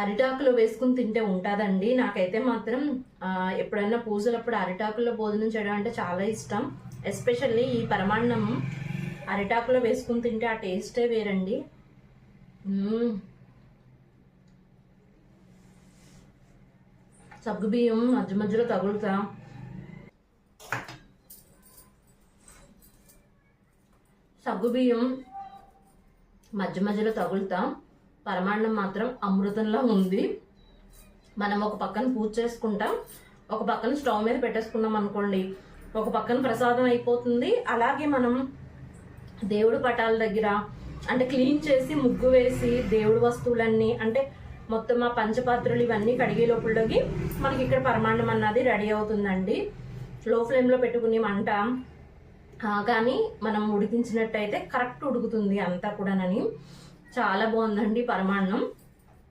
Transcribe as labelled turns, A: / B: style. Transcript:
A: అరిటాకులో వేసుకుని తింటే ఉంటుందండి. నాకైతే మాత్రం ఎప్పుడైనా పూజలప్పుడు అరిటాకుల్లో భోజనం చేయడం అంటే చాలా ఇష్టం. ఎస్పెషల్లీ ఈ పరమాన్నం అరిటాకులో వేసుకుని తింటే ఆ టేస్టే వేరండి. సగ్గుబియ్యం మధ్య మధ్యలో తగులుతా, సగ్గుబియ్యం మధ్య మధ్యలో తగులుతా, పరమాన్నం మాత్రం అమృతంలా ఉంది. మనం ఒక పక్కన పూజ చేసుకుంటాం, ఒక పక్కన స్టవ్ మీద పెట్టేసుకున్నాం అనుకోండి, ఒక పక్కన ప్రసాదం అయిపోతుంది. అలాగే మనం దేవుడు పటాల దగ్గర అంటే క్లీన్ చేసి ముగ్గు వేసి దేవుడు వస్తువులన్నీ అంటే మొత్తం ఆ పంచపాత్రలు ఇవన్నీ కడిగే లోపలకి మనకి ఇక్కడ పరమాన్నం అన్నది రెడీ అవుతుందండి. లో ఫ్లేమ్లో పెట్టుకుని మంట కానీ మనం ఉడికించినట్టయితే కరెక్ట్ ఉడుకుతుంది అంతా కూడానని. చాలా బాగుందండి పరమాన్నం.